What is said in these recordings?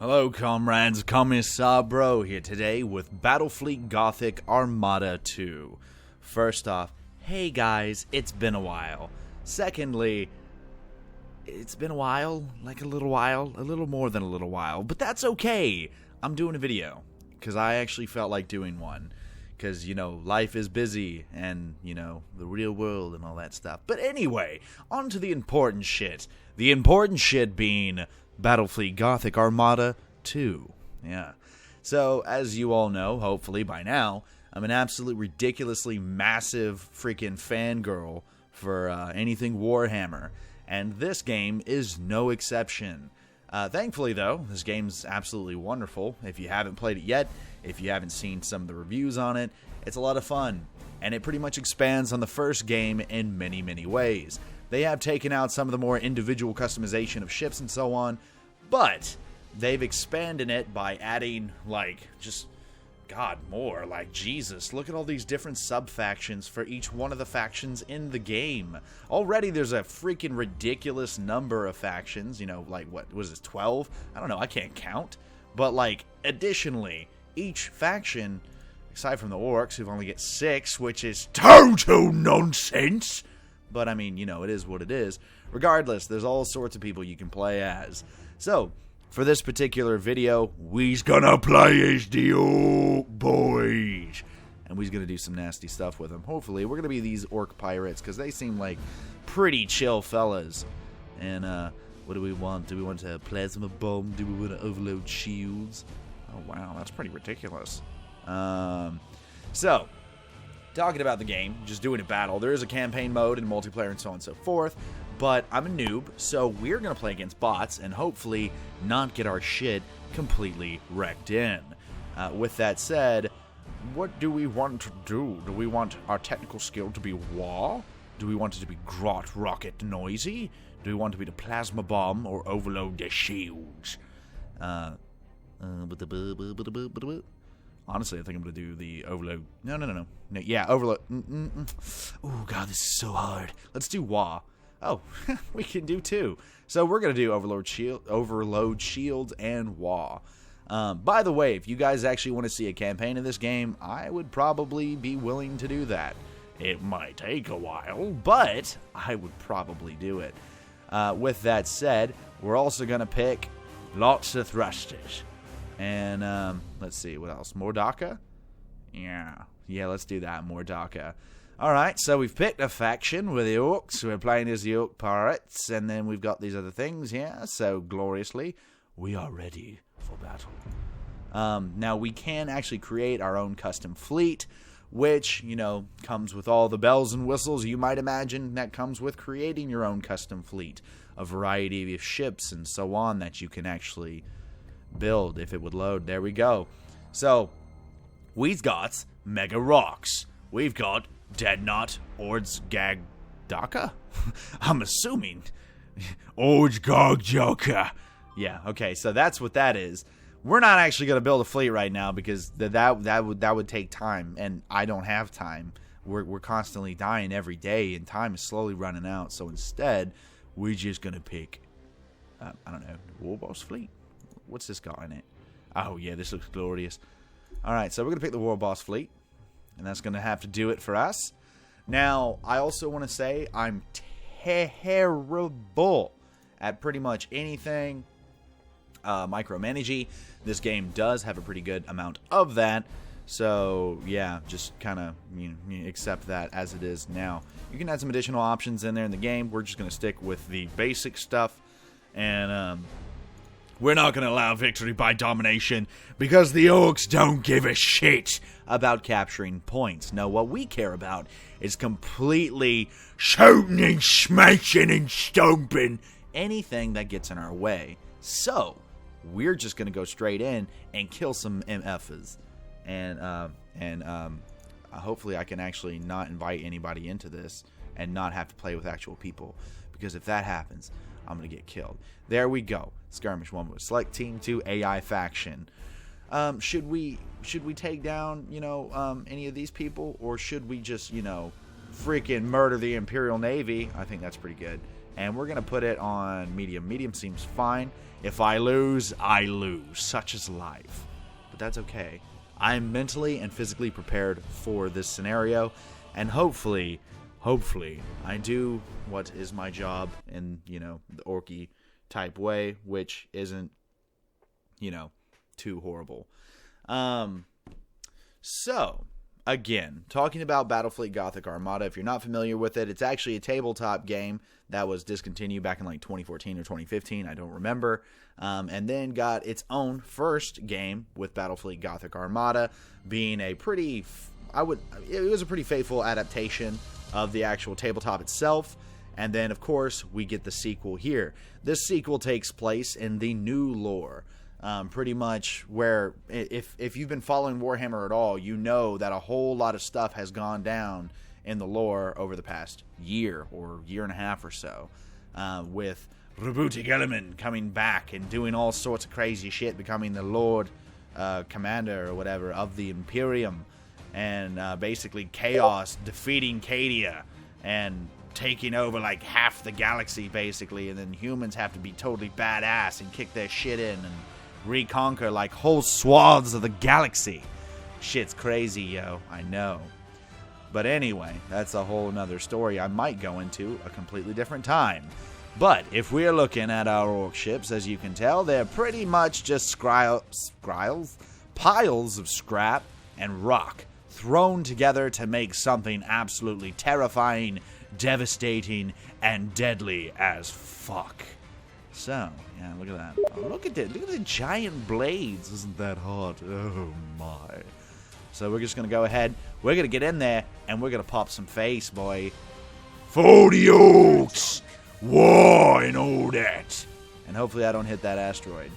Hello comrades, Commissar bro here today with Battlefleet Gothic Armada 2. First off, hey guys, it's been a while. Secondly, it's been a while, like a little more than a little while, but that's okay. I'm doing a video, because I actually felt like doing one. Because, you know, life is busy, and, you know, the real world and all that stuff. But anyway, on to the important shit. The important shit being Battlefleet Gothic Armada 2. Yeah. So, as you all know, hopefully by now, I'm an absolute ridiculously massive freaking fangirl for anything Warhammer. And this game is no exception. Thankfully, though, this game's absolutely wonderful. If you haven't played it yet, if you haven't seen some of the reviews on it, it's a lot of fun. And it pretty much expands on the first game in many, many ways. They have taken out some of the more individual customization of ships and so on, but they've expanded it by adding, like, just, God, more. Like, Jesus, look at all these different sub-factions for each one of the factions in the game. Already there's a freaking ridiculous number of factions, you know, like, what was this, 12? I don't know, I can't count. But, like, additionally, each faction, aside from the orcs, who've only get 6, which is total nonsense. But, I mean, you know, it is what it is. Regardless, there's all sorts of people you can play as. So, for this particular video, we's gonna play as the orc boys. And we's gonna do some nasty stuff with them. Hopefully, we're gonna be these orc pirates, because they seem like pretty chill fellas. And, what do we want? Do we want a plasma bomb? Do we want to overload shields? Oh, wow, that's pretty ridiculous. So, talking about the game, just doing a battle. There is a campaign mode and multiplayer and so on and so forth, but I'm a noob, so we're going to play against bots and hopefully not get our shit completely wrecked in. With that said, what do we want to do? Do we want our technical skill to be war? Do we want it to be grot, rocket, noisy? Do we want it to be the plasma bomb or overload the shields? Honestly, I think I'm going to do the overload. No. Yeah, overload. Oh, God, this is so hard. Let's do WA. Oh, we can do two. So we're going to do overload shields and WA. By the way, if you guys actually want to see a campaign in this game, I would probably be willing to do that. It might take a while, but I would probably do it. With that said, we're also going to pick lots of thrusters. And, let's see, what else? Mordaka? Yeah, let's do that, Mordaka. Alright, so we've picked a faction with the orcs. We're playing as the orc pirates, and then we've got these other things here. So, gloriously, we are ready for battle. Now, we can actually create our own custom fleet, which, you know, comes with all the bells and whistles you might imagine that comes with creating your own custom fleet. A variety of ships and so on that you can actually build if it would load. There we go. So, we've got Mega Rocks. We've got Deadnot Ords Gag Daka? I'm assuming. Ords Gag Joker. Yeah, okay, so that's what that is. We're not actually going to build a fleet right now because that would take time, and I don't have time. We're constantly dying every day, and time is slowly running out. So instead, we're just going to pick, I don't know, War Boss Fleet. What's this got in it? Oh, yeah, this looks glorious. Alright, so we're going to pick the War Boss Fleet. And that's going to have to do it for us. Now, I also want to say I'm terrible at pretty much anything micromanaging. This game does have a pretty good amount of that. So, yeah, just kind of accept that as it is now. You can add some additional options in there in the game. We're just going to stick with the basic stuff. And, we're not going to allow victory by domination because the orcs don't give a shit about capturing points. No, what we care about is completely shooting and smashing and stomping anything that gets in our way. So, we're just going to go straight in and kill some MFs. And hopefully I can actually not invite anybody into this and not have to play with actual people. Because if that happens, I'm going to get killed. There we go. Skirmish 1. Select Team 2 AI faction. Should we take down, any of these people? Or should we just, freaking murder the Imperial Navy? I think that's pretty good. And we're going to put it on medium. Medium seems fine. If I lose, I lose. Such is life. But that's okay. I'm mentally and physically prepared for this scenario. And hopefully, I do what is my job in, the orky type way, which isn't, too horrible. So, again, talking about Battlefleet Gothic Armada, if you're not familiar with it, it's actually a tabletop game that was discontinued back in like 2014 or 2015, I don't remember, and then got its own first game with Battlefleet Gothic Armada, being a pretty, it was a pretty faithful adaptation of the actual tabletop itself. And then, of course, we get the sequel here. This sequel takes place in the new lore. Pretty much where, if you've been following Warhammer at all, you know that a whole lot of stuff has gone down in the lore over the past year or year and a half or so. With Rebooting Element coming back and doing all sorts of crazy shit, becoming the Lord Commander or whatever of the Imperium. And basically Chaos defeating Cadia and taking over like half the galaxy basically, and then humans have to be totally badass and kick their shit in and reconquer like whole swaths of the galaxy. Shit's crazy, yo, I know. But anyway, that's a whole nother story I might go into a completely different time. But if we're looking at our orc ships, as you can tell, they're pretty much just piles of scrap and rock thrown together to make something absolutely terrifying, devastating, and deadly as fuck. So, yeah, look at that. Oh, look at the giant blades. Isn't that hot? Oh my. So we're just going to go ahead. We're going to get in there, and we're going to pop some face, boy. For the orcs! War and all that. And hopefully I don't hit that asteroid.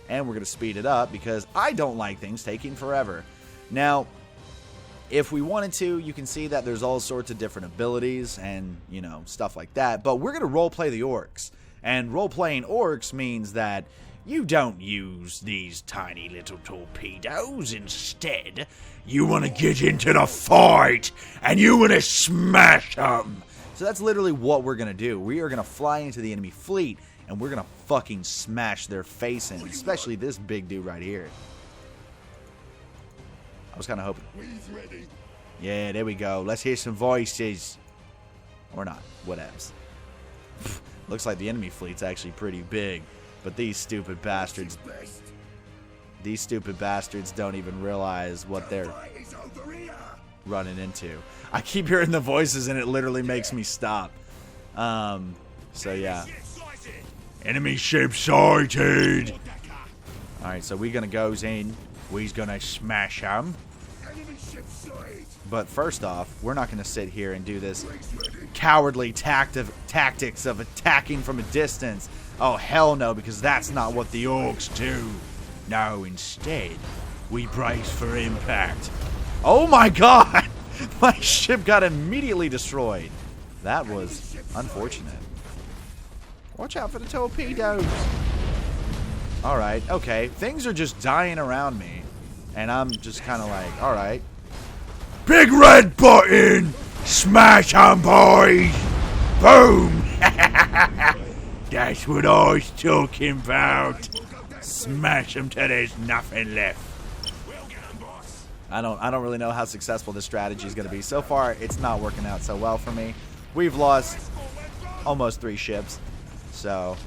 And we're going to speed it up, because I don't like things taking forever. Now, if we wanted to, you can see that there's all sorts of different abilities and, stuff like that. But we're going to roleplay the orcs. And roleplaying orcs means that you don't use these tiny little torpedoes. Instead, you want to get into the fight, and you want to smash them. So that's literally what we're going to do. We are going to fly into the enemy fleet, and we're going to fucking smash their face in. Especially this big dude right here. I was kind of hoping. Yeah, there we go. Let's hear some voices. Or not. Whatevs. Looks like the enemy fleet's actually pretty big. But these stupid bastards don't even realize what they're running into. I keep hearing the voices and it literally makes me stop. So yeah. Enemy ship sighted! Alright, so we're gonna go in. We's gonna smash them. But first off, we're not gonna sit here and do this cowardly tactics of attacking from a distance. Oh, hell no, because that's not what the orcs do. No, instead, we brace for impact. Oh my god! My ship got immediately destroyed. That was unfortunate. Watch out for the torpedoes. Alright, okay. Things are just dying around me. And I'm just kind of like, alright. Big red button! Smash 'em, boys! Boom! That's what I was talking about. Smash 'em till there's nothing left. I don't really know how successful this strategy is going to be. So far, it's not working out so well for me. We've lost almost 3 ships. So,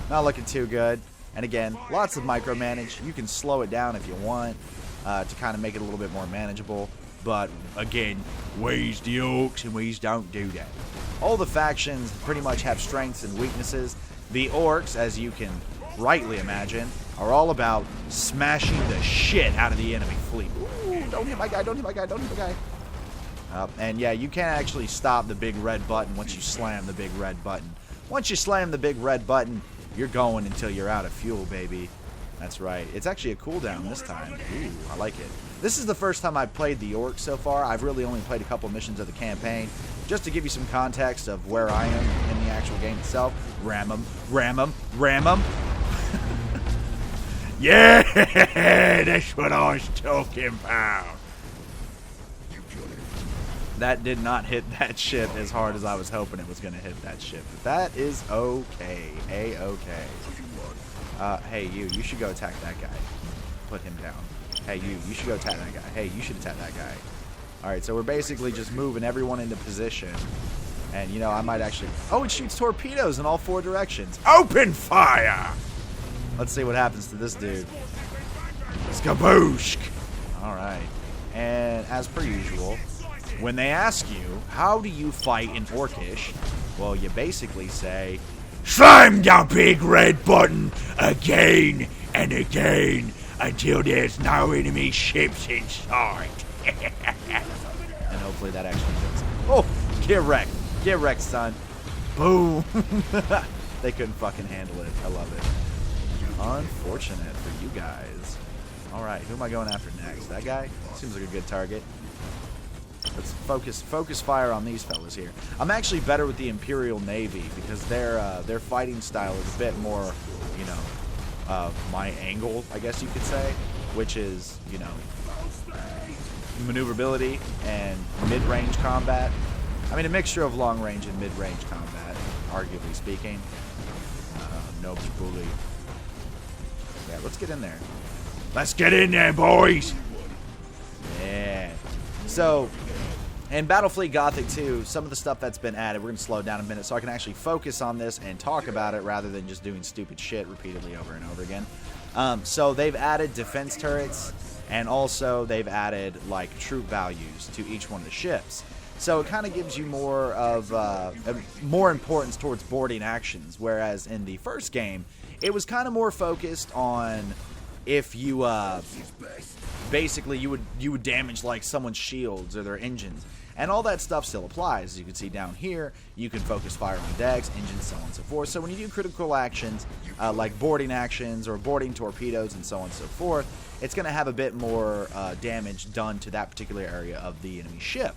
not looking too good. And again, lots of micromanage. You can slow it down if you want to kind of make it a little bit more manageable. But again, we's the orcs and we's don't do that. All the factions pretty much have strengths and weaknesses. The orcs, as you can rightly imagine, are all about smashing the shit out of the enemy fleet. Ooh, don't hit my guy, don't hit my guy, don't hit my guy. And yeah, you can't actually stop the big red button once you slam the big red button. Once you slam the big red button, you're going until you're out of fuel, baby. That's right. It's actually a cooldown this time. Ooh, I like it. This is the first time I've played the orcs so far. I've really only played a couple missions of the campaign. Just to give you some context of where I am in the actual game itself. Ram 'em, ram 'em, ram 'em. Yeah, that's what I was talking about. That did not hit that ship as hard as I was hoping it was going to hit that ship. But that is okay. A-okay. Hey, you should go attack that guy. Put him down. Hey, you should go attack that guy. Hey, you should attack that guy. Alright, so we're basically just moving everyone into position. And, you know, I might actually... Oh, it shoots torpedoes in all 4 directions. Open fire! Let's see what happens to this dude. Skaboosh! Alright. And as per usual, when they ask you, how do you fight in Orcish? Well, you basically say, slam the big red button again and again until there's no enemy ships in sight. And hopefully that actually does it. Oh, get wrecked. Get wrecked, son. Boom. They couldn't fucking handle it. I love it. Unfortunate for you guys. Alright, who am I going after next? That guy? Seems like a good target. Let's focus fire on these fellas here. I'm actually better with the Imperial Navy because their fighting style is a bit more, you know, my angle, I guess you could say, which is, you know, maneuverability and mid-range combat. I mean, a mixture of long-range and mid-range combat, arguably speaking. Nope's bully. Yeah, let's get in there. Let's get in there, boys! Yeah. So, in Battlefleet Gothic 2, some of the stuff that's been added, we're going to slow down a minute so I can actually focus on this and talk about it rather than just doing stupid shit repeatedly over and over again. So they've added defense turrets, and also they've added, like, troop values to each one of the ships. So it kind of gives you more of more importance towards boarding actions, whereas in the first game, it was kind of more focused on if you basically you would damage like someone's shields or their engines, and all that stuff still applies. As you can see down here, you can focus fire on decks, engines, so on and so forth. So when you do critical actions like boarding actions or boarding torpedoes and so on and so forth, it's going to have a bit more damage done to that particular area of the enemy ship.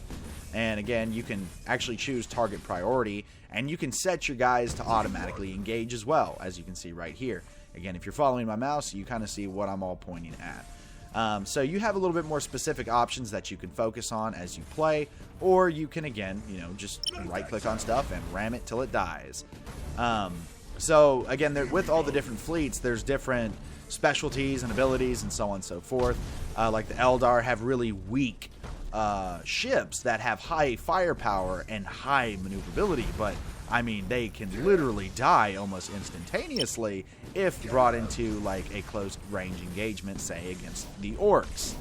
And again, you can actually choose target priority, and you can set your guys to automatically engage as well, as you can see right here. Again, if you're following my mouse, you kind of see what I'm all pointing at. So you have a little bit more specific options that you can focus on as you play, or you can, again, you know, just right-click on stuff and ram it till it dies. So again, with all the different fleets, there's different specialties and abilities and so on and so forth. Like the Eldar have really weak ships that have high firepower and high maneuverability, but I mean, they can literally die almost instantaneously if brought into like a close range engagement, say against the Orcs.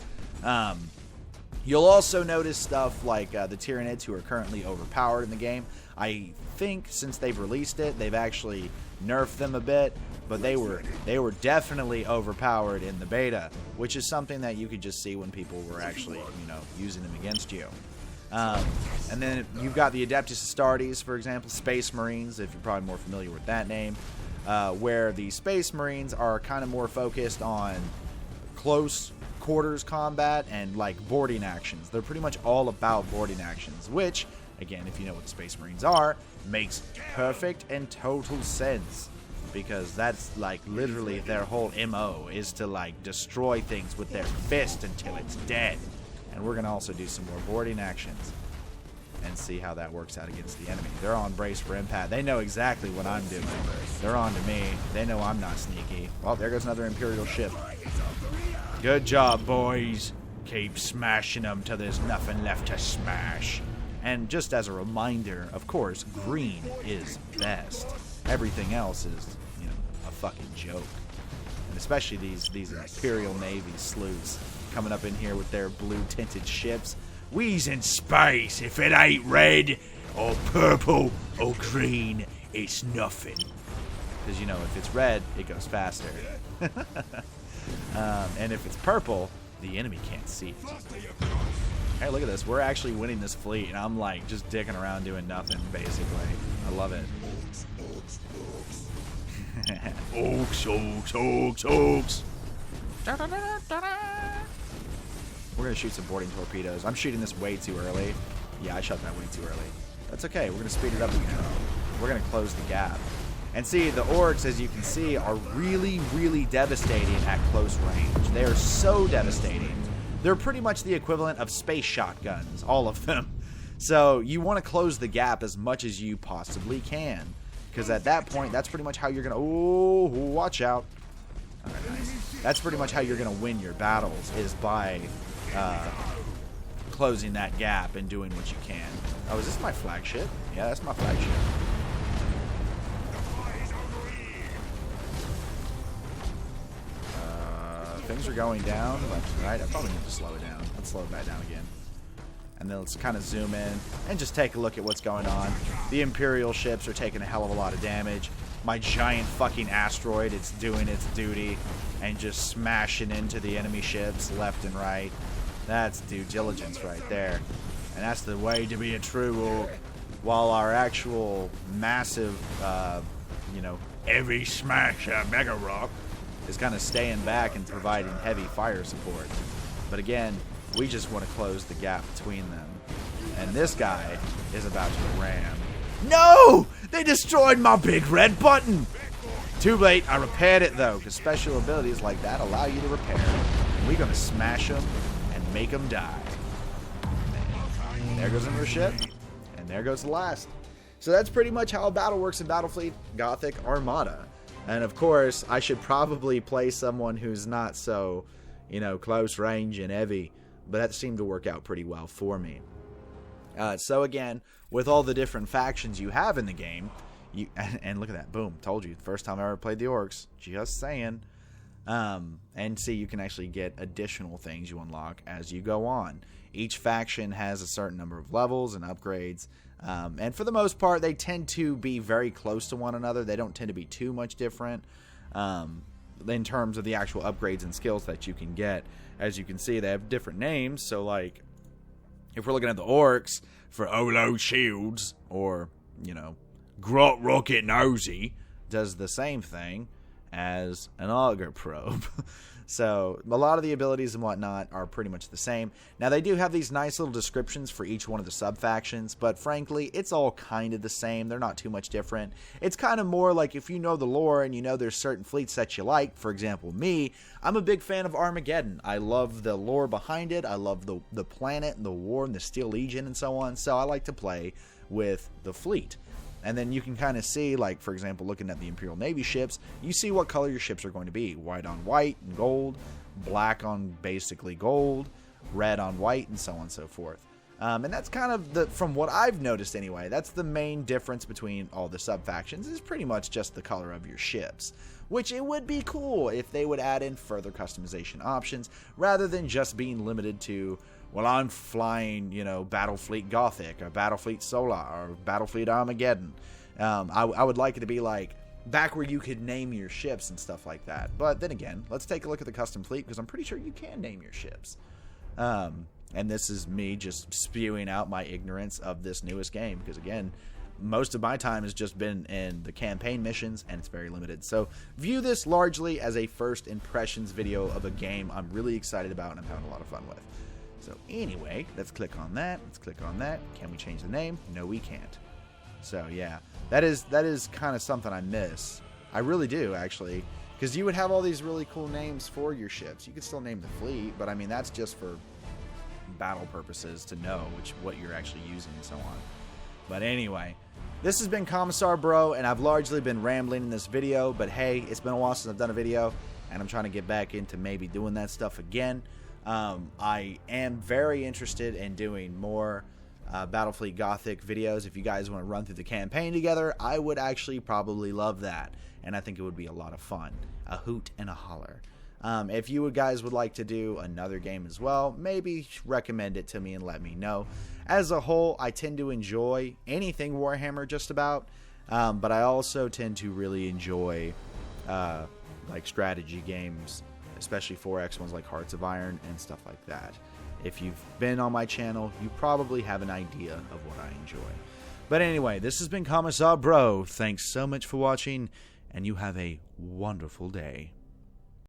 You'll also notice stuff like the Tyranids, who are currently overpowered in the game. I think since they've released it, they've actually nerfed them a bit, but they were definitely overpowered in the beta, which is something that you could just see when people were actually, you know, using them against you. And then you've got the Adeptus Astartes, for example, Space Marines, if you're probably more familiar with that name, where the Space Marines are kind of more focused on close quarters combat and like boarding actions. They're pretty much all about boarding actions, which, again, if you know what the Space Marines are, makes perfect and total sense, because that's like literally their whole MO is to like destroy things with their fist until it's dead. And we're going to also do some more boarding actions and see how that works out against the enemy. They're on brace for impact. They know exactly what I'm doing. They're on to me. They know I'm not sneaky. Well, there goes another Imperial ship. Good job, boys. Keep smashing them till there's nothing left to smash. And just as a reminder, of course, green is best. Everything else is, you know, a fucking joke. And especially these Imperial Navy sleuths coming up in here with their blue-tinted ships. We's in space. If it ain't red or purple or green, it's nothing. Because, you know, if it's red, it goes faster. And if it's purple, the enemy can't see it. Hey, look at this. We're actually winning this fleet, and I'm, like, just dicking around doing nothing, basically. I love it. Oaks. We're going to shoot some boarding torpedoes. I'm shooting this way too early. Yeah, I shot that way too early. That's okay. We're going to speed it up again. We're going to close the gap. And see, the Orcs, as you can see, are really, really devastating at close range. They are so devastating. They're pretty much the equivalent of space shotguns, all of them. So you want to close the gap as much as you possibly can, because at that point, that's pretty much how you're going to... Oh, watch out. All right, nice. That's pretty much how you're going to win your battles, is by closing that gap and doing what you can. Oh, is this my flagship? Yeah, that's my flagship. Things are going down left and right. I probably need to slow it down. Let's slow it back down again. And then let's kind of zoom in and just take a look at what's going on. The Imperial ships are taking a hell of a lot of damage. My giant fucking asteroid, it's doing its duty and just smashing into the enemy ships left and right. That's due diligence right there. And that's the way to be a true orc. While our actual massive, you know, heavy smasher Mega Rock is kind of staying back and providing heavy fire support. But again, we just want to close the gap between them. And this guy is about to ram. No! They destroyed my big red button! Too late. I repaired it though, because special abilities like that allow you to repair. And we're going to smash them and make them die. And there goes another ship. And there goes the last. So that's pretty much how a battle works in Battlefleet Gothic Armada. And of course, I should probably play someone who's not so, you know, close range and heavy. But that seemed to work out pretty well for me. So again, with all the different factions you have in the game, and look at that, boom, told you, first time I ever played the orcs, just saying. And see, you can actually get additional things you unlock as you go on. Each faction has a certain number of levels and upgrades. And for the most part, they tend to be very close to one another. They don't tend to be too much different in terms of the actual upgrades and skills that you can get. As you can see, they have different names. So, like, if we're looking at the orcs, for Olo Shields, or, you know, Grot Rocket Nosy, does the same thing as an auger probe. So a lot of the abilities and whatnot are pretty much the same. Now they do have these nice little descriptions for each one of the sub-factions, but frankly, it's all kind of the same. They're not too much different. It's kind of more like if you know the lore and you know there's certain fleets that you like. For example, me, I'm a big fan of Armageddon. I love the lore behind it. I love the planet and the war and the Steel Legion and so on. So I like to play with the fleet. And then you can kind of see, like, for example, looking at the Imperial Navy ships, you see what color your ships are going to be. White on white and gold, black on basically gold, red on white, and so on and so forth. And that's kind of, from what I've noticed anyway, that's the main difference between all the sub-factions, is pretty much just the color of your ships. Which it would be cool if they would add in further customization options, rather than just being limited to, well, I'm flying, you know, Battlefleet Gothic, or Battlefleet Solar, or Battlefleet Armageddon. I would like it to be like, back where you could name your ships and stuff like that. But then again, let's take a look at the custom fleet, because I'm pretty sure you can name your ships. And this is me just spewing out my ignorance of this newest game, because again, most of my time has just been in the campaign missions, and it's very limited. So view this largely as a first impressions video of a game I'm really excited about and I'm having a lot of fun with. So anyway, let's click on that. Let's click on that. Can we change the name? No, we can't. So yeah, that is kind of something I miss. I really do, actually, because you would have all these really cool names for your ships. You could still name the fleet, but I mean, that's just for battle purposes to know what you're actually using and so on. But anyway, this has been Commissar Bro, and I've largely been rambling in this video, but hey, it's been a while since I've done a video, and I'm trying to get back into maybe doing that stuff again. I am very interested in doing more Battlefleet Gothic videos. If you guys want to run through the campaign together, I would actually probably love that, and I think it would be a lot of fun. A hoot and a holler. If you guys would like to do another game as well, maybe recommend it to me and let me know. As a whole, I tend to enjoy anything Warhammer just about, but I also tend to really enjoy like strategy games, especially 4X ones like Hearts of Iron and stuff like that. If you've been on my channel, you probably have an idea of what I enjoy. But anyway, this has been Commissar Bro. Thanks so much for watching, and you have a wonderful day.